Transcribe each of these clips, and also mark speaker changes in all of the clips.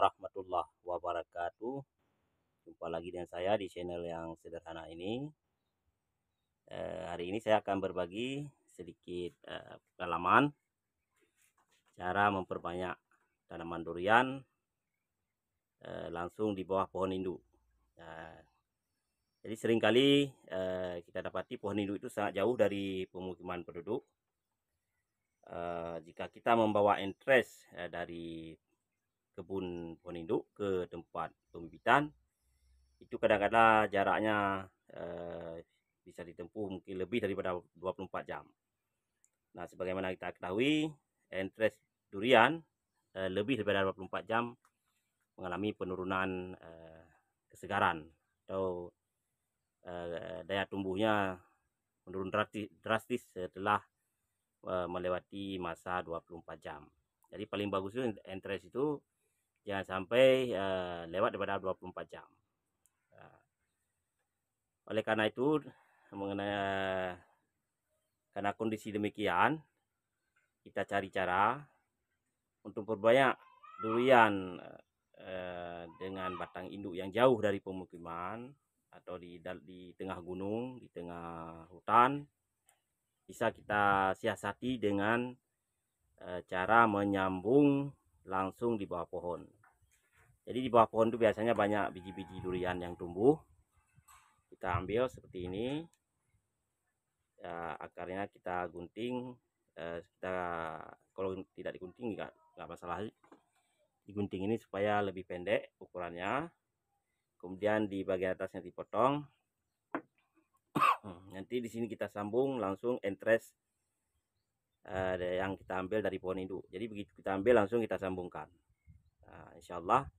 Speaker 1: warahmatullahi wabarakatuh. Jumpa lagi dengan saya di channel yang sederhana ini. Hari ini saya akan berbagi sedikit pengalaman cara memperbanyak tanaman durian langsung di bawah pohon induk. Jadi seringkali kita dapati pohon induk itu sangat jauh dari pemukiman penduduk. Jika kita membawa entres dari kebun pohon induk ke tempat pembibitan, itu kadang-kadang jaraknya bisa ditempuh mungkin lebih daripada 24 jam. Nah, sebagaimana kita ketahui, entres durian lebih daripada 24 jam mengalami penurunan kesegaran atau daya tumbuhnya menurun drastis setelah melewati masa 24 jam. Jadi paling bagus itu entres itu jangan sampai lewat daripada 24 jam. Oleh karena itu, karena kondisi demikian, kita cari cara untuk perbanyak durian dengan batang induk yang jauh dari pemukiman atau di tengah gunung, di tengah hutan. Bisa kita siasati dengan cara menyambung langsung di bawah pohon. Jadi di bawah pohon itu biasanya banyak biji-biji durian yang tumbuh. Kita ambil seperti ini, akarnya kita gunting. Kalau tidak digunting nggak masalah, digunting ini supaya lebih pendek ukurannya. Kemudian di bagian atasnya dipotong. Nanti di sini kita sambung langsung entres yang kita ambil dari pohon induk. Jadi begitu kita ambil langsung kita sambungkan. Insya Allah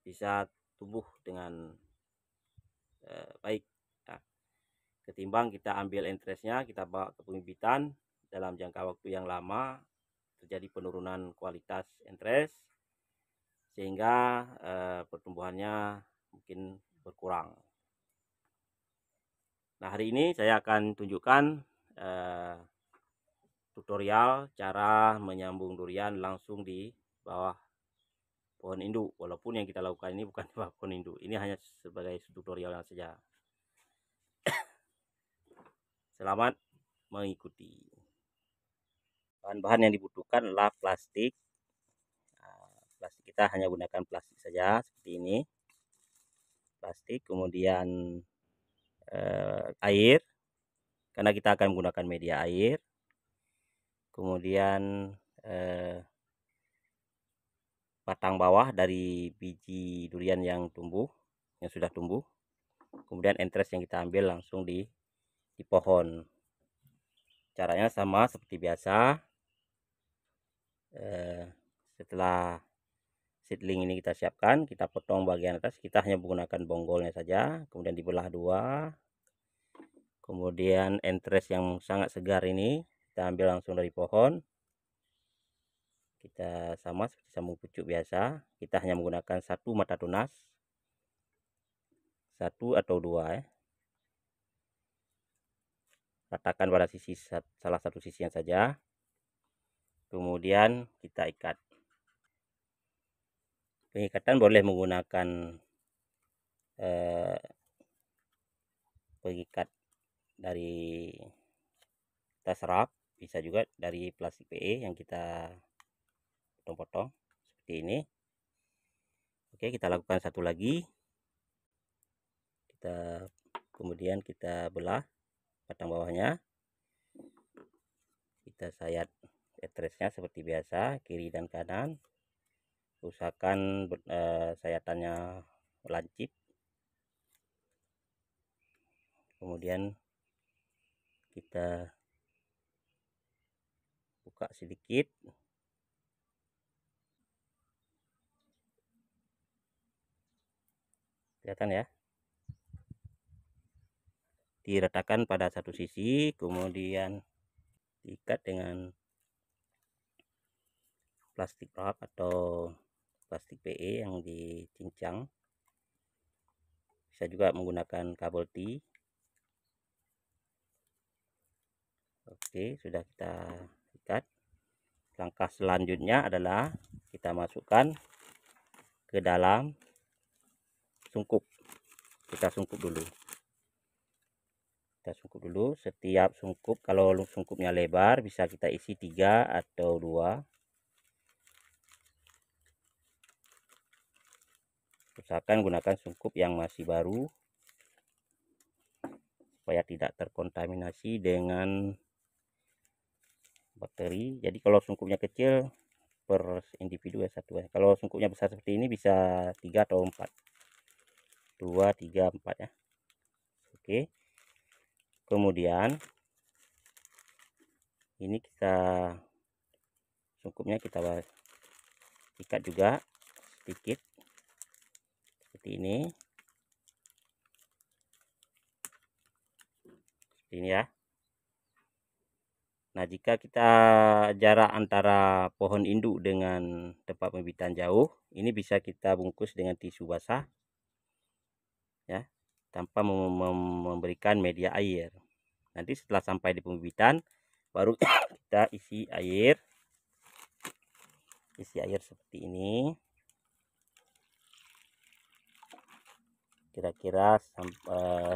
Speaker 1: bisa tumbuh dengan baik. Ketimbang kita ambil entresnya, kita bawa ke pembibitan, dalam jangka waktu yang lama terjadi penurunan kualitas entres sehingga pertumbuhannya mungkin berkurang. Nah, hari ini saya akan tunjukkan tutorial cara menyambung durian langsung di bawah pohon induk. Walaupun yang kita lakukan ini bukan di bawah pohon induk, ini hanya sebagai tutorial saja. Selamat mengikuti. Bahan-bahan yang dibutuhkan adalah plastik. Plastik kita hanya gunakan plastik saja seperti ini. Plastik, kemudian air, karena kita akan menggunakan media air. Kemudian batang bawah dari biji durian yang sudah tumbuh. Kemudian entres yang kita ambil langsung di pohon. Caranya sama seperti biasa. Setelah seedling ini kita siapkan, kita potong bagian atas, kita hanya menggunakan bonggolnya saja, kemudian dibelah dua. Kemudian entres yang sangat segar ini kita ambil langsung dari pohon. Kita sama seperti sambung pucuk biasa, kita hanya menggunakan satu mata tunas, satu atau dua. Ratakan pada salah satu sisinya saja, kemudian kita ikat. Pengikatan boleh menggunakan pengikat dari tas rap, bisa juga dari plastik PE yang kita potong-potong seperti ini. Oke, kita lakukan satu lagi. Kemudian kita belah batang bawahnya, kita sayat entresnya seperti biasa, kiri dan kanan. Usahakan sayatannya lancip. Kemudian kita buka sedikit, kelihatan ya, diratakan pada satu sisi, kemudian diikat dengan plastik wrap atau plastik PE yang dicincang. Bisa juga menggunakan kabel T. Oke, sudah kita ikat. Langkah selanjutnya adalah kita masukkan ke dalam sungkup. Kita sungkup dulu. Setiap sungkup, kalau sungkupnya lebar bisa kita isi 3 atau 2. Usahakan gunakan sungkup yang masih baru supaya tidak terkontaminasi dengan bakteri. Jadi kalau sungkupnya kecil per individu ya satu ya. Kalau sungkupnya besar seperti ini bisa 3 atau 4. 2, 3, 4 ya. Oke. Kemudian ini sungkupnya kita ikat juga sedikit seperti ini. Seperti ini ya. Nah, jika kita jarak antara pohon induk dengan tempat pembibitan jauh, ini bisa kita bungkus dengan tisu basah ya, tanpa memberikan media air. Nanti setelah sampai di pembibitan baru kita isi air seperti ini, kira-kira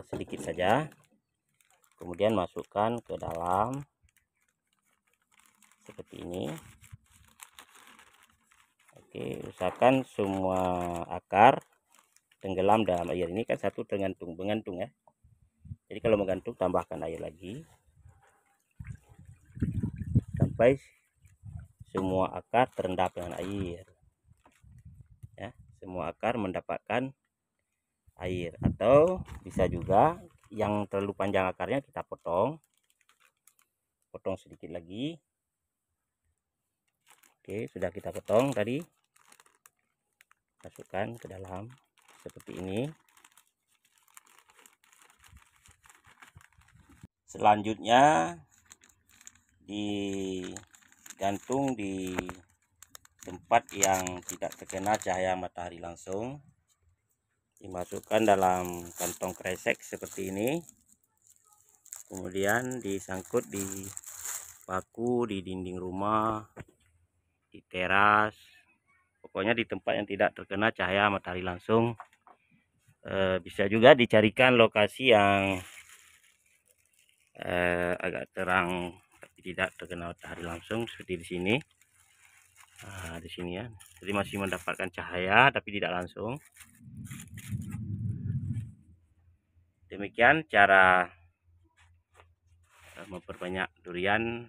Speaker 1: sedikit saja, kemudian masukkan ke dalam seperti ini. Oke, usahakan semua akar tenggelam dalam air. Ini kan satu menggantung ya. Jadi kalau menggantung tambahkan air lagi sampai semua akar terendap dengan air ya. Semua akar mendapatkan air, atau bisa juga yang terlalu panjang akarnya kita potong sedikit lagi. Oke, sudah kita potong tadi, masukkan ke dalam seperti ini. Selanjutnya digantung di tempat yang tidak terkena cahaya matahari langsung. Dimasukkan dalam kantong kresek seperti ini, kemudian disangkut di paku, di dinding rumah, di teras, pokoknya di tempat yang tidak terkena cahaya matahari langsung. Bisa juga dicarikan lokasi yang agak terang tapi tidak terkena matahari langsung, seperti di sini. Nah, di sini ya, jadi masih mendapatkan cahaya tapi tidak langsung. Demikian cara memperbanyak durian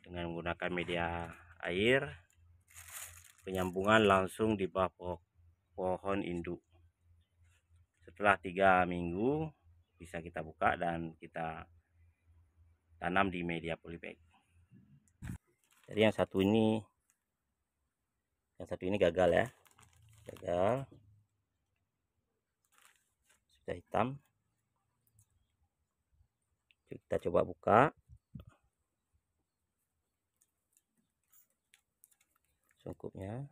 Speaker 1: dengan menggunakan media air, penyambungan langsung di bawah pohon induk. Setelah 3 minggu bisa kita buka dan kita tanam di media polybag. Jadi yang satu ini gagal ya, sudah hitam. Kita coba buka sungkupnya.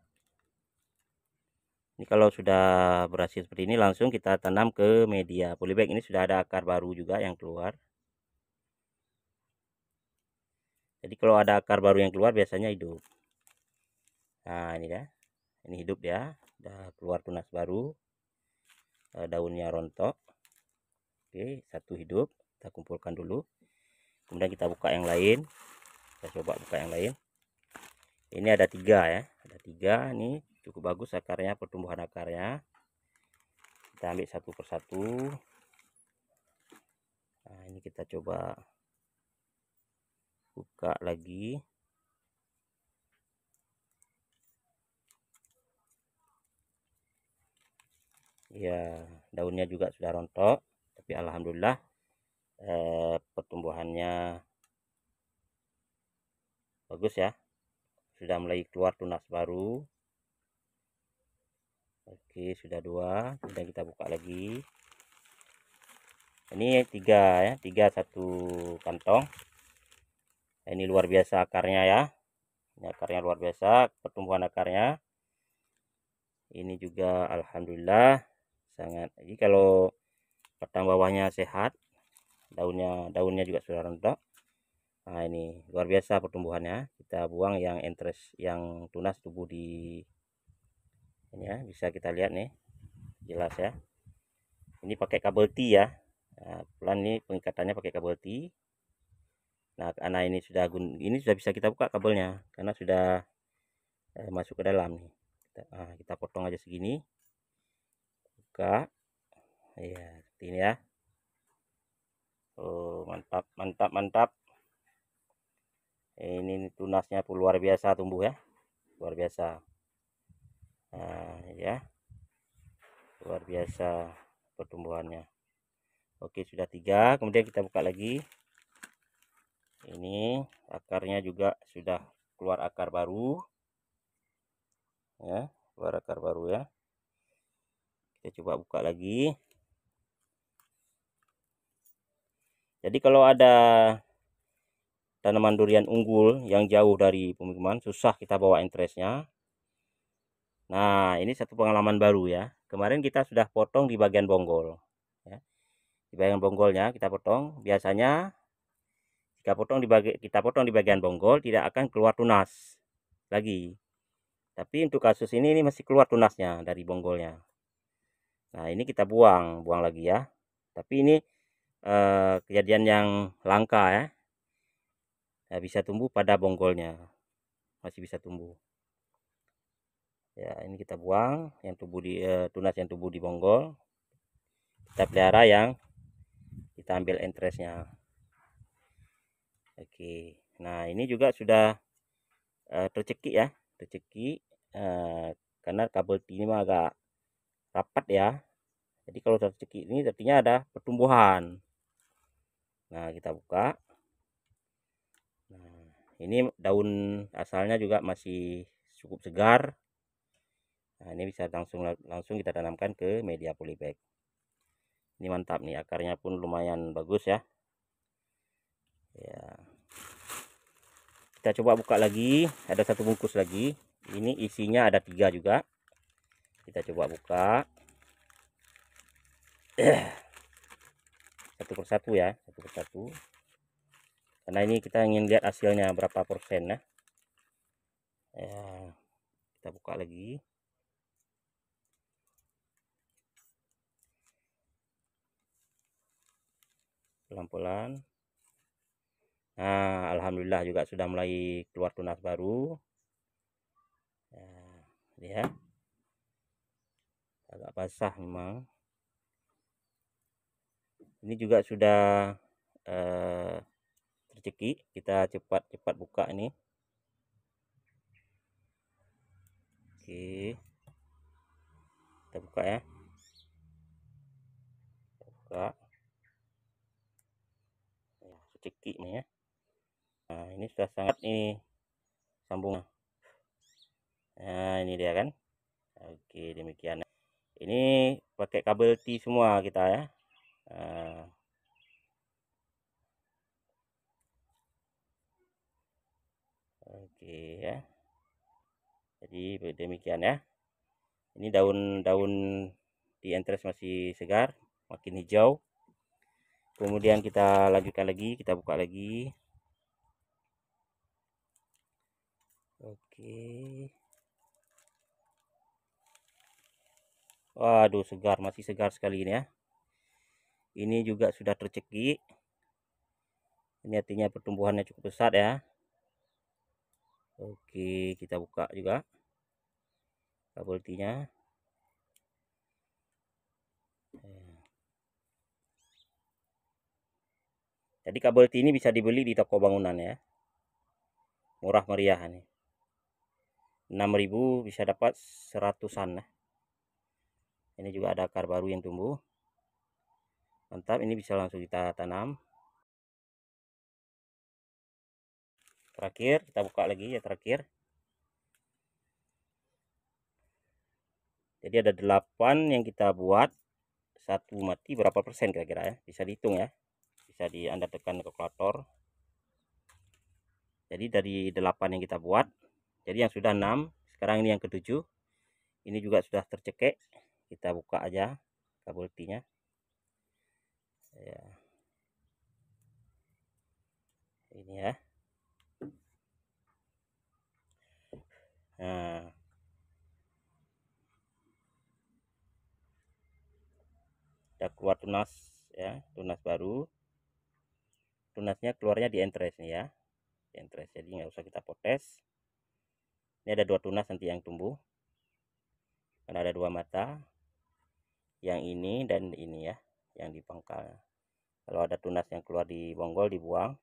Speaker 1: Ini kalau sudah berhasil seperti ini, langsung kita tanam ke media polybag. Ini sudah ada akar baru juga yang keluar. Jadi kalau ada akar baru yang keluar biasanya hidup. Nah, ini ya, ini hidup ya, udah keluar tunas baru, daunnya rontok. Oke, satu hidup, kita kumpulkan dulu. Kemudian kita buka yang lain. Kita coba buka yang lain. Ini ada 3 ya, ada 3. Ini cukup bagus akarnya, pertumbuhan akarnya. Kita ambil satu persatu. Nah, ini kita coba buka lagi. Ya, daunnya juga sudah rontok, tapi alhamdulillah pertumbuhannya bagus ya, sudah mulai keluar tunas baru. Oke, sudah 2. Kemudian kita buka lagi. Ini 3 ya, 3 satu kantong. Nah, ini luar biasa akarnya ya, ini akarnya luar biasa, pertumbuhan akarnya ini juga alhamdulillah sangat. Jadi kalau batang bawahnya sehat, daunnya juga sudah rontok. Nah, ini luar biasa pertumbuhannya. kita buang yang entres, yang tunas tumbuh di ini ya, bisa kita lihat nih jelas ya. Ini pakai kabel T ya. Nah, pelan nih pengikatannya pakai kabel T. Nah, karena ini sudah bisa kita buka kabelnya karena sudah masuk ke dalam nih. Kita potong aja segini. Buka. Ya, seperti ini ya. Oh, mantap, mantap, mantap. Ini tunasnya pun luar biasa tumbuh ya. Luar biasa. Nah, ya. Luar biasa pertumbuhannya. Oke, sudah 3. Kemudian kita buka lagi. Ini akarnya juga sudah keluar akar baru. Ya, keluar akar baru ya. Kita coba buka lagi. Jadi kalau ada tanaman durian unggul yang jauh dari pemukiman, susah kita bawa entresnya. Nah, ini satu pengalaman baru ya. Kemarin kita sudah potong di bagian bonggol. Ya. Di bagian bonggolnya kita potong. Biasanya kita potong di bagian bonggol tidak akan keluar tunas lagi. Tapi untuk kasus ini masih keluar tunasnya dari bonggolnya. Nah, ini kita buang lagi ya. Tapi ini kejadian yang langka ya. Nah, bisa tumbuh pada bonggolnya. Masih bisa tumbuh. Ya, ini kita buang yang tumbuh di tunas yang tumbuh di bonggol. Kita pelihara yang kita ambil entresnya. Oke. Nah, ini juga sudah tercekik ya, tercekik karena kabel ini mah agak rapat ya. Jadi kalau tercekik ini artinya ada pertumbuhan. Nah, kita buka. Nah, ini daun asalnya juga masih cukup segar. Nah, ini bisa langsung kita tanamkan ke media polybag. Ini mantap nih, akarnya pun lumayan bagus ya. Ya. Kita coba buka lagi, ada satu bungkus lagi. Ini isinya ada 3 juga. Kita coba buka. Satu persatu ya, satu persatu. Karena ini kita ingin lihat hasilnya berapa persen ya. Ya, kita buka lagi. Pelan-pelan. Nah, alhamdulillah juga sudah mulai keluar tunas baru. Nah, lihat. Agak basah memang. Ini juga sudah tercekik. Kita cepat buka ini. Oke. Kita buka ya. Buka. Ya, tercekik nih ya. Nah, ini sudah sangat ini sambung. Nah, ini dia kan. Oke, demikian. Ini pakai kabel T semua kita ya. Nah, oke ya. Jadi demikian ya. Ini daun-daun di entres masih segar, makin hijau. Kemudian kita lanjutkan lagi, kita buka lagi. Oke. Waduh, segar, masih segar sekali ini ya. Ini juga sudah tercekik. Ini artinya pertumbuhannya cukup besar ya. Oke, kita buka juga kabel T-nya. Jadi kabel T ini bisa dibeli di toko bangunan ya. Murah meriah nih. 6.000 bisa dapat 100-an ya. Ini juga ada akar baru yang tumbuh. Mantap, ini bisa langsung kita tanam. Terakhir, kita buka lagi ya terakhir. Jadi ada 8 yang kita buat. Satu mati berapa persen kira-kira ya? Bisa dihitung ya. Bisa Anda tekan kalkulator. Jadi dari 8 yang kita buat, jadi yang sudah 6, sekarang ini yang ke-7. Ini juga sudah tercekik. Kita buka aja kabel T-nya. Ya. Ini ya. Nah, udah keluar tunas ya, tunas baru. Tunasnya keluarnya di entres nih ya, di entres, jadi nggak usah kita potes. Ini ada 2 tunas nanti yang tumbuh, karena ada 2 mata, yang ini dan ini ya, yang di pangkal. Kalau ada tunas yang keluar di bonggol dibuang.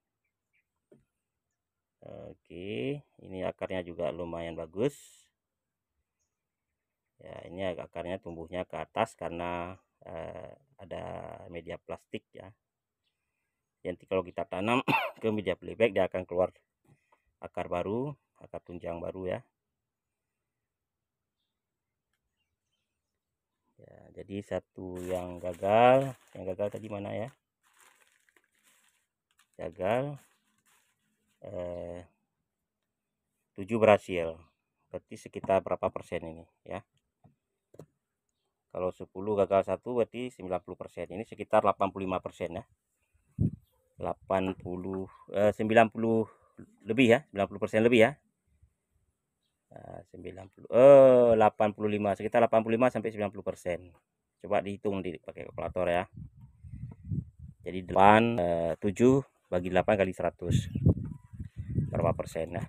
Speaker 1: Oke, ini akarnya juga lumayan bagus ya. Ini akarnya tumbuhnya ke atas karena ada media plastik ya. Nanti kalau kita tanam ke media polybag, dia akan keluar akar baru, akar tunjang baru ya. Jadi satu yang gagal tadi mana ya? Gagal, 7 berhasil. Berarti sekitar berapa persen ini ya? Kalau 10 gagal 1 berarti 90%. Ini sekitar 85% ya. 90 90 lebih ya, 90% lebih ya. 90 85, sekitar 85 sampai 90%. Coba dihitung pakai kalkulator ya. Jadi 7 bagi 8 kali 100. Berapa persen ya?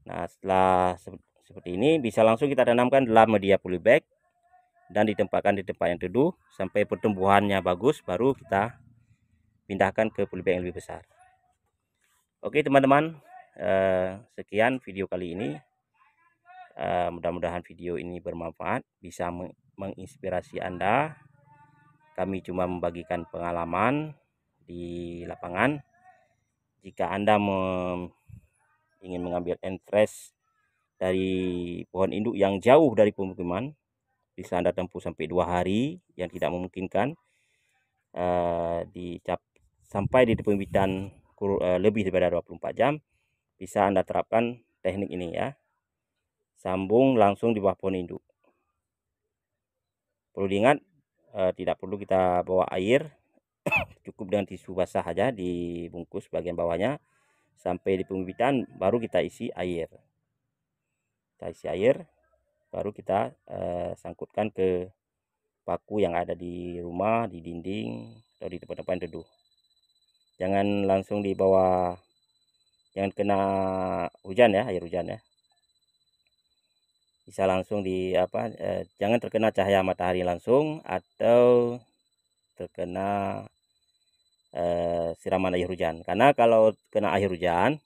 Speaker 1: Nah, setelah seperti ini bisa langsung kita tanamkan dalam media polybag dan ditempatkan di tempat yang teduh sampai pertumbuhannya bagus, baru kita pindahkan ke polybag yang lebih besar. Oke teman-teman, sekian video kali ini. Mudah-mudahan video ini bermanfaat, bisa menginspirasi Anda. Kami cuma membagikan pengalaman di lapangan. Jika Anda ingin mengambil entres dari pohon induk yang jauh dari pemukiman, bisa Anda tempuh sampai 2 hari, yang tidak memungkinkan sampai di pembibitan lebih daripada 24 jam, bisa Anda terapkan teknik ini ya. Sambung langsung di bawah pohon induk. Perlu diingat, tidak perlu kita bawa air, cukup dengan tisu basah saja dibungkus bagian bawahnya. Sampai di pembibitan baru kita isi air. Kita isi air, baru kita sangkutkan ke paku yang ada di rumah, di dinding atau di tempat-tempat yang teduh. Jangan langsung di bawah, jangan kena hujan ya, air hujan ya. Bisa langsung jangan terkena cahaya matahari langsung atau terkena siraman air hujan. Karena kalau kena air hujan,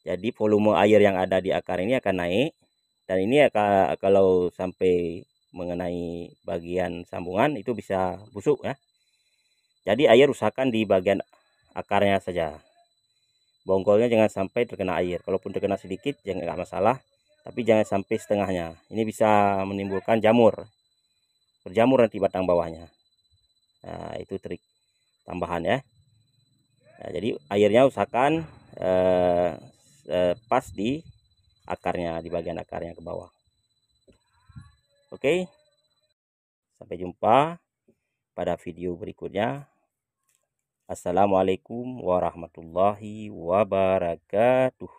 Speaker 1: jadi volume air yang ada di akar ini akan naik, dan ini kalau sampai mengenai bagian sambungan itu bisa busuk ya. Jadi air usahakan di bagian akarnya saja. Bonggolnya jangan sampai terkena air. Kalaupun terkena sedikit jangan, nggak masalah, tapi jangan sampai setengahnya. Ini bisa menimbulkan jamur, berjamur nanti batang bawahnya. Nah, itu trik tambahan ya. Nah, jadi airnya usahakan pas di akarnya, di bagian akarnya ke bawah. Oke, sampai jumpa pada video berikutnya. Assalamualaikum warahmatullahi wabarakatuh.